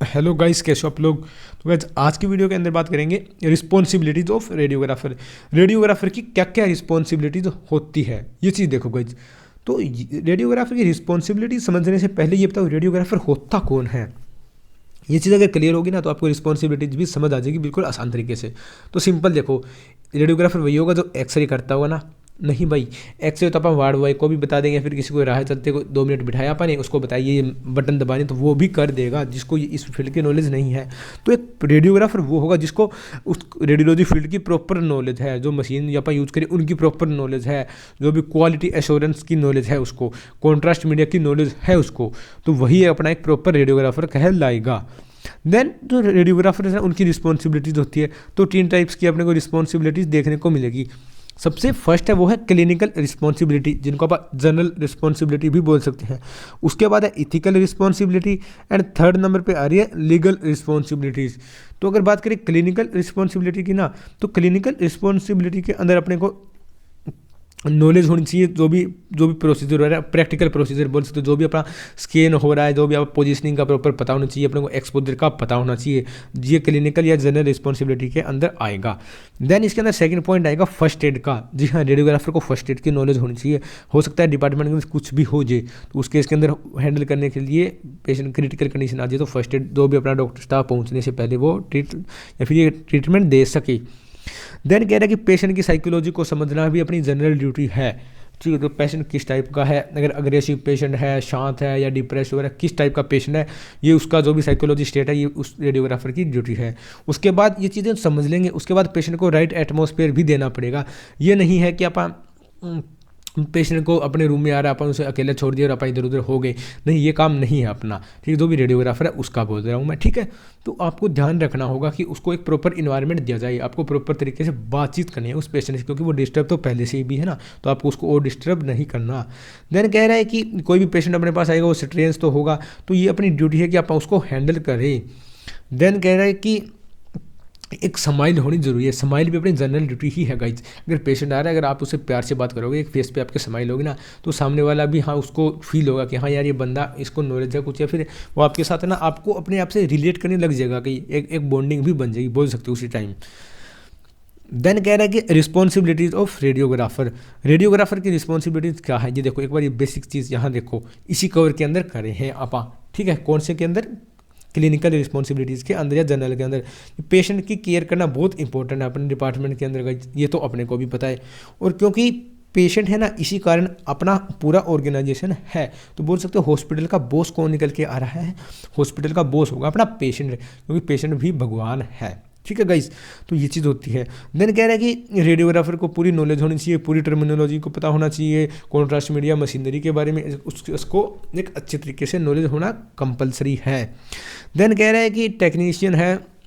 Hello guys, कैसे हो आप लोग। तो गाइस आज की वीडियो के अंदर बात करेंगे रिस्पॉन्सिबिलिटीज ऑफ रेडियोग्राफर। रेडियोग्राफर की क्या क्या रिस्पॉन्सिबिलिटीज होती है, ये चीज़ देखो गाइस। तो रेडियोग्राफर की रिस्पॉन्सिबिलिटी समझने से पहले ये बताओ रेडियोग्राफर होता कौन है। ये चीज़ अगर क्लियर होगी ना तो आपको रिस्पॉन्सिबिलिटीज भी समझ आ जाएगी बिल्कुल आसान तरीके से। तो सिंपल देखो, रेडियोग्राफर वही होगा जो एक्सरे करता होगा ना। नहीं भाई, एक्सरे तो अपन वार्ड बॉय को भी बता देंगे, फिर किसी को राह चलते को 2 मिनट बिठाया अपन उसको बताइए ये बटन दबाने, तो वो भी कर देगा जिसको इस फील्ड की नॉलेज नहीं है। तो एक रेडियोग्राफर वो होगा जिसको उस रेडियोलॉजी फील्ड की प्रॉपर नॉलेज है, जो मशीन या अपन यूज़ करें उनकी प्रॉपर नॉलेज है, जो भी क्वालिटी एश्योरेंस की नॉलेज है उसको, कॉन्ट्रास्ट मीडिया की नॉलेज है उसको, तो वही अपना एक प्रॉपर रेडियोग्राफर कहलाएगा। देन जो रेडियोग्राफर है उनकी रिस्पॉन्सिबिलिटीज होती है। तो 3 टाइप्स की अपने को रिस्पॉन्सिबिलिटीज देखने को मिलेगी। सबसे फर्स्ट है वो है क्लिनिकल रिस्पॉन्सिबिलिटी, जिनको आप जनरल रिस्पॉन्सिबिलिटी भी बोल सकते हैं। उसके बाद है ethical responsibility, and third number पे आ रही है लीगल रिस्पॉन्सिबिलिटीज़। तो अगर बात करें क्लिनिकल रिस्पॉन्सिबिलिटी की ना, तो क्लिनिकल रिस्पॉन्सिबिलिटी के अंदर अपने को नॉलेज होनी चाहिए, जो भी प्रोसीजर हो रहा है, प्रैक्टिकल प्रोसीजर बोल सकते हो, जो भी अपना स्कैन हो रहा है, जो भी आप पोजीशनिंग का प्रॉपर पता होना चाहिए, अपने को एक्सपोजर का पता होना चाहिए। ये क्लिनिकल या जनरल रिस्पॉन्सिबिलिटी के अंदर आएगा। देन इसके अंदर सेकंड पॉइंट आएगा फर्स्ट एड का। जी हाँ, रेडियोग्राफर को फर्स्ट एड की नॉलेज होनी चाहिए। हो सकता है डिपार्टमेंट में कुछ भी हो जाए तो उस केस के अंदर हैंडल करने के लिए पेशेंट क्रिटिकल कंडीशन आ जाए तो फर्स्ट एड जो भी अपना डॉक्टर स्टाफ पहुँचने से पहले वो ये ट्रीटमेंट दे सके। देन कह रहा है कि पेशेंट की साइकोलॉजी को समझना भी अपनी जनरल ड्यूटी है। ठीक है, तो पेशेंट किस टाइप का है, अगर अग्रेसिव पेशेंट है, शांत है या डिप्रेस वगैरह, किस टाइप का पेशेंट है, ये उसका जो भी साइकोलॉजी स्टेट है ये उस रेडियोग्राफर की ड्यूटी है। उसके बाद ये चीज़ें समझ लेंगे, उसके बाद पेशेंट को राइट एटमॉस्फेयर भी देना पड़ेगा। ये नहीं है कि आप पेशेंट को अपने रूम में आ रहा है अपन उसे अकेला छोड़ दिया और अपन इधर उधर हो गए, नहीं, ये काम नहीं है अपना। ठीक है, जो भी रेडियोग्राफर है उसका बोल रहा हूँ मैं। ठीक है, तो आपको ध्यान रखना होगा कि उसको एक प्रॉपर इन्वायरमेंट दिया जाए, आपको प्रॉपर तरीके से बातचीत करनी है उस पेशेंट से, क्योंकि वो डिस्टर्ब तो पहले से ही भी है ना, तो आपको उसको और डिस्टर्ब नहीं करना। देन कह रहा है कि कोई भी पेशेंट अपने पास आएगा वो स्ट्रेस तो होगा, तो ये अपनी ड्यूटी है कि आप उसको हैंडल करें। देन कह रहा है कि एक स्माइल होनी जरूरी है। स्माइल भी अपनी जनरल ड्यूटी ही है गाइज। अगर पेशेंट आ रहा है, अगर आप उससे प्यार से बात करोगे, एक फेस पे आपके स्माइल होगी ना, तो सामने वाला भी हाँ उसको फील होगा कि हाँ यार ये बंदा, इसको नॉलेज है कुछ, या फिर वो आपके साथ है ना आपको अपने आप से रिलेट करने लग जाएगा, कि एक बॉन्डिंग भी बन जाएगी, बोल सकते हो उसी टाइम। देन कह रहा है कि रिस्पॉन्सिबिलिटीज ऑफ रेडियोग्राफर। रेडियोग्राफर की रिस्पॉन्सिबिलिटीज क्या है, ये देखो एक बार, ये बेसिक चीज़ यहाँ देखो इसी कवर के अंदर करे हैं आपा। ठीक है, कौन से के अंदर, क्लिनिकल रिस्पॉन्सिबिलिटीज़ के अंदर या जनरल के अंदर। पेशेंट की केयर करना बहुत इंपॉर्टेंट है अपने डिपार्टमेंट के अंदर, ये तो अपने को भी पता है। और क्योंकि पेशेंट है ना, इसी कारण अपना पूरा ऑर्गेनाइजेशन है। तो बोल सकते हो हॉस्पिटल का बॉस कौन निकल के आ रहा है, हॉस्पिटल का बॉस होगा अपना पेशेंट, क्योंकि पेशेंट भी भगवान है। ठीक है गाइस, तो ये चीज़ होती है। देन कह रहा है कि रेडियोग्राफर को पूरी नॉलेज होनी चाहिए, पूरी टर्मिनोलॉजी को पता होना चाहिए, कॉन्ट्रास्ट मीडिया मशीनरी के बारे में उसको एक अच्छे तरीके से नॉलेज होना कंपलसरी है। देन कह रहा है कि टेक्नीशियन है,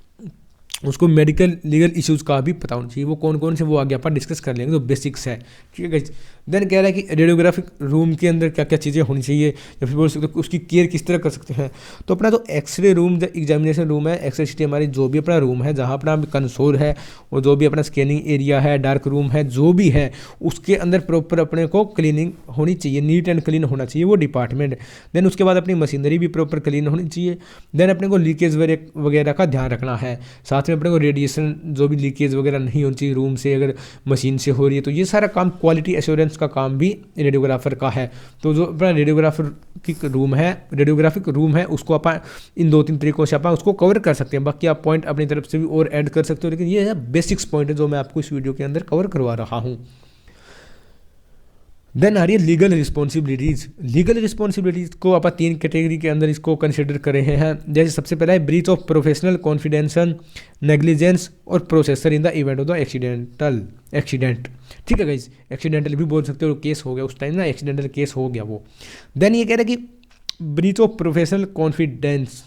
उसको मेडिकल लीगल इश्यूज़ का भी पता होना चाहिए। वो कौन कौन से वो आगे अपन डिस्कस कर लेंगे, तो बेसिक्स है। ठीक है गाइस। देन कह रहा है कि रेडियोग्राफिक रूम के अंदर क्या क्या चीज़ें होनी चाहिए, या फिर बोल सकते हो उसकी केयर किस तरह कर सकते हैं। तो अपना जो एक्सरे रूम, जो एग्जामिनेशन रूम है, एक्सरे सिटी हमारी जो भी अपना रूम है, जहाँ अपना कंसोल है और जो भी अपना स्कैनिंग एरिया है, डार्क रूम है, जो भी है, उसके अंदर प्रॉपर अपने को क्लीनिंग होनी चाहिए, नीट एंड क्लीन होना चाहिए वो डिपार्टमेंट। देन उसके बाद अपनी मशीनरी भी प्रॉपर क्लीन होनी चाहिए। देन अपने को लीकेज वगैरह का ध्यान रखना है। साथ में अपने को रेडिएशन जो भी लीकेज वगैरह नहीं होनी चाहिए रूम से, अगर मशीन से हो रही है, तो ये सारा काम क्वालिटी एश्योरेंस का काम भी रेडियोग्राफर का है। तो जो अपना रेडियोग्राफिक रूम है उसको आप इन 2-3 तरीकों से आप उसको कवर कर सकते हैं। बाकी आप पॉइंट अपनी तरफ से भी और ऐड कर सकते हो, लेकिन ये बेसिक्स पॉइंट है जो मैं आपको इस वीडियो के अंदर कवर करवा रहा हूँ। देन आ रही है लीगल रिस्पॉन्सिबिलिटीज़। लीगल रिस्पॉन्सिबिलिटीज़ को आप 3 कैटेगरी के अंदर इसको कंसिडर कर रहे हैं। जैसे सबसे पहला है ब्रीच ऑफ प्रोफेशनल कॉन्फिडेंशन, नेग्लिजेंस और processor in the event of the accident. ठीक है गाइस, एक्सीडेंटल भी बोल सकते हो, केस हो गया उस टाइम ना, एक्सीडेंटल केस हो गया वो। देन ये कह रहा है कि ब्रीच ऑफ प्रोफेशनल कॉन्फिडेंस।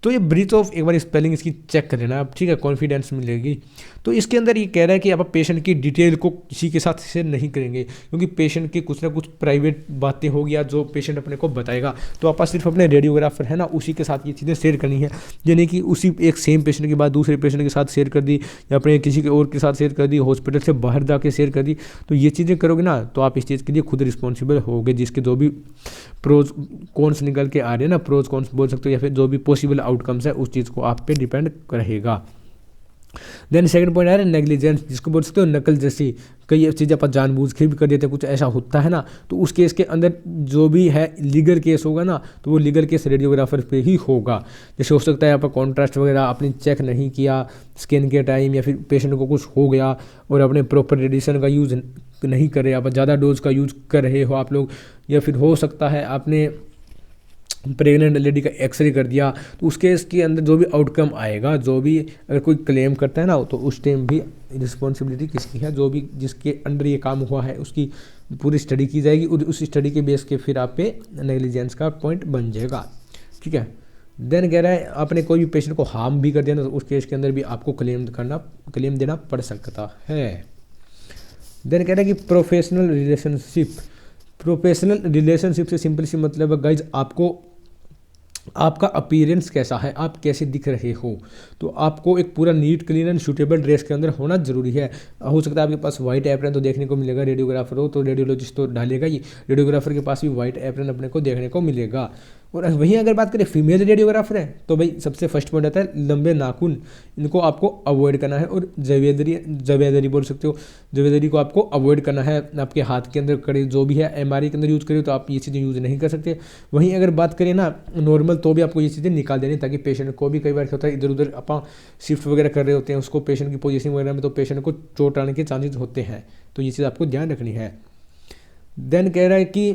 तो ये ब्रीच ऑफ, एक बार स्पेलिंग इसकी चेक कर लेना आप, ठीक है, कॉन्फिडेंस मिलेगी। तो इसके अंदर ये कह रहा है कि आप पेशेंट की डिटेल को किसी के साथ शेयर नहीं करेंगे, क्योंकि पेशेंट की कुछ ना कुछ प्राइवेट बातें होगी या जो पेशेंट अपने को बताएगा, तो आप सिर्फ अपने रेडियोग्राफर है ना उसी के साथ ये चीज़ें शेयर करनी है। यानी कि उसी एक सेम पेशेंट की बात दूसरे पेशेंट के साथ शेयर कर दी या अपने किसी के और के साथ शेयर कर दी, हॉस्पिटल से बाहर जाके शेयर कर दी, तो ये चीज़ें करोगे ना तो आप इस चीज़ के लिए खुद रिस्पॉन्सिबल होगे। जिसके जो भी प्रोज कॉन्स निकल के आ रहे हैं ना, प्रोज कॉन्स बोल सकते हो, या फिर जो भी पॉसिबल आउटकम्स है उस चीज़ को आप पे डिपेंड रहेगा। देन सेकंड पॉइंट आ रहा है नेग्लिजेंस, जिसको बोल सकते हो नकल जैसी। कई चीज़ें अपन जानबूझ के भी कर देते हैं, कुछ ऐसा होता है ना, तो उस केस के अंदर जो भी है लीगल केस होगा ना, तो वो लीगल केस रेडियोग्राफर पे ही होगा। जैसे हो सकता है आप कॉन्ट्रास्ट वगैरह आपने चेक नहीं किया स्कैन के टाइम, या फिर पेशेंट को कुछ हो गया और अपने प्रॉपर रेडिएशन का यूज़ नहीं कर रहे, आप ज़्यादा डोज का यूज कर रहे हो आप लोग, या फिर हो सकता है आपने प्रेग्नेंट लेडी का एक्सरे कर दिया, तो उस केस के अंदर जो भी आउटकम आएगा, जो भी अगर कोई क्लेम करता है ना, तो उस टाइम भी रिस्पॉन्सिबिलिटी किसकी है, जो भी जिसके अंडर ये काम हुआ है उसकी पूरी स्टडी की जाएगी और उस स्टडी के बेस के फिर आप पे नेग्लिजेंस का पॉइंट बन जाएगा। ठीक है। देन कह रहा है आपने कोई भी पेशेंट को हार्म भी कर दिया ना, तो उस केस के अंदर भी आपको क्लेम देना पड़ सकता है। देन कह रहा है कि प्रोफेशनल रिलेशनशिप से सिंपल सी मतलब है गाइज, आपका अपीयरेंस कैसा है, आप कैसे दिख रहे हो, तो आपको एक पूरा neat clean and suitable dress के अंदर होना जरूरी है। हो सकता है आपके पास वाइट एप्रन तो देखने को मिलेगा, रेडियोग्राफर हो तो रेडियोलॉजिस्ट तो डालेगा ही, रेडियोग्राफर के पास भी वाइट एप्रन अपने को देखने को मिलेगा। और वहीं अगर बात करें फीमेल रेडियोग्राफर है, तो भाई सबसे फर्स्ट पॉइंट आता है लंबे नाखून, इनको आपको अवॉइड करना है, और जवेदरी बोल सकते हो, जवेदरी को आपको अवॉइड करना है। आपके हाथ के अंदर करे जो भी है एमआरआई के अंदर यूज़ करें तो आप ये चीज़ें यूज़ नहीं कर सकते। वहीं अगर बात करें ना नॉर्मल, तो भी आपको ये चीज़ें निकाल देनी, ताकि पेशेंट को भी कई बार होता है इधर उधर अपन शिफ्ट वगैरह कर रहे होते हैं उसको पेशेंट की पोजीशन वगैरह में, तो पेशेंट को चोट आने के चांसेस होते हैं, तो ये चीज़ आपको ध्यान रखनी है। देन कह रहा है कि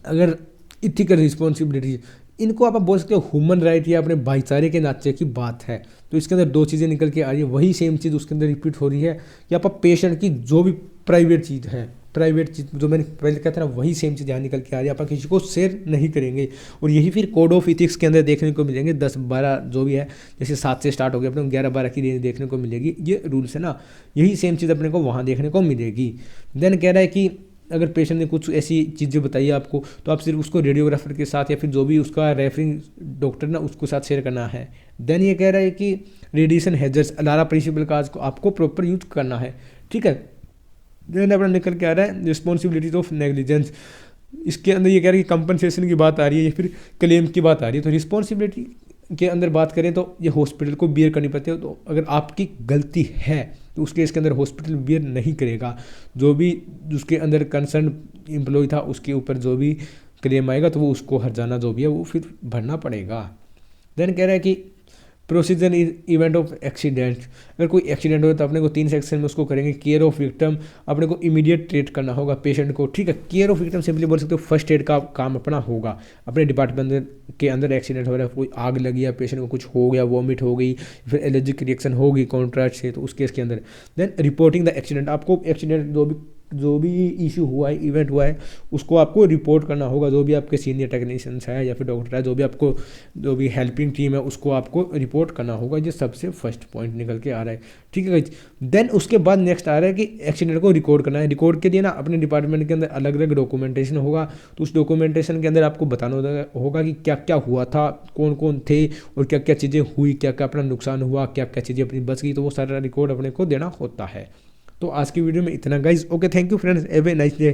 अगर इथिकल रिस्पॉन्सिबिलिटी, इनको आप बोल सकते हो ह्यूमन राइट या अपने भाईचारे के नाते की बात है, तो इसके अंदर दो चीज़ें निकल के आ रही है, वही सेम चीज़ उसके अंदर रिपीट हो रही है कि आप पेशेंट की जो भी प्राइवेट चीज़ है, प्राइवेट चीज़ जो मैंने पहले कहा था ना, वही सेम चीज़ यहाँ निकल के आ रही है, आप किसी को शेयर नहीं करेंगे। और यही फिर कोड ऑफ इथिक्स के अंदर देखने को मिलेंगे, 10-12 जो भी है, जैसे 7 से स्टार्ट हो गया अपने 11-12 की रेंज देखने को मिलेगी, ये रूल्स है ना, यही सेम चीज़ अपने को वहाँ देखने को मिलेगी। देन कह रहा है कि अगर पेशेंट ने कुछ ऐसी चीज़ें बताई आपको, तो आप सिर्फ उसको रेडियोग्राफर के साथ या फिर जो भी उसका रेफरिंग डॉक्टर ना उसके साथ शेयर करना है। देन ये कह रहा है कि रेडिएशन हैजर्ड्स, अलारा प्रिंसिपल का आपको प्रॉपर यूज करना है। ठीक है। देन अपना निकल के आ रहा है रिस्पॉन्सिबिलिटीज ऑफ नेग्लिजेंस, इसके अंदर ये कह रहा है कि कंपनसेशन की बात आ रही है या फिर क्लेम की बात आ रही है। तो रिस्पॉन्सिबिलिटी के अंदर बात करें तो ये हॉस्पिटल को बियर करनी पड़ती है, तो अगर आपकी गलती है तो उस केस के अंदर हॉस्पिटल बियर नहीं करेगा, जो भी उसके अंदर कंसर्न एम्प्लॉय था उसके ऊपर जो भी क्लेम आएगा तो वो उसको हर्जाना जो भी है वो फिर भरना पड़ेगा। देन कह रहा है कि प्रोसीजर इवेंट ऑफ एक्सीडेंट, अगर कोई एक्सीडेंट हो तो अपने को 3 सेक्शन में उसको करेंगे। केयर ऑफ विक्टिम, अपने को इमीडिएट ट्रीट करना होगा पेशेंट को। ठीक है। केयर ऑफ विक्टिम सिंपली बोल सकते हो फर्स्ट एड का काम अपना होगा। अपने डिपार्टमेंट के अंदर एक्सीडेंट हो रहा है, कोई आग लगी है, पेशेंट को कुछ हो गया, वॉमिट हो गई, फिर एलर्जिक रिएक्शन होगी कॉन्ट्रास्ट से, तो उस केस के अंदर देन रिपोर्टिंग द एक्सीडेंट, आपको एक्सीडेंट जो भी इशू हुआ है, इवेंट हुआ है, उसको आपको रिपोर्ट करना होगा। जो भी आपके सीनियर टेक्नीशियंस है या फिर डॉक्टर है, जो भी हेल्पिंग टीम है, उसको आपको रिपोर्ट करना होगा। ये सबसे फर्स्ट पॉइंट निकल के आ रहा है। ठीक है। देन उसके बाद नेक्स्ट आ रहा है कि एक्सीडेंट को रिकॉर्ड करना है। रिकॉर्ड के लिए ना अपने डिपार्टमेंट के अंदर अलग अलग डॉक्यूमेंटेशन होगा, तो उस डॉक्यूमेंटेशन के अंदर आपको बताना होगा कि क्या क्या हुआ था, कौन कौन थे और क्या क्या चीज़ें हुई, क्या क्या अपना नुकसान हुआ, क्या क्या चीज़ें अपनी बच गई, तो वो सारा रिकॉर्ड अपने को देना होता है। तो आज की वीडियो में इतना guys. Okay, thank you friends, have a nice day.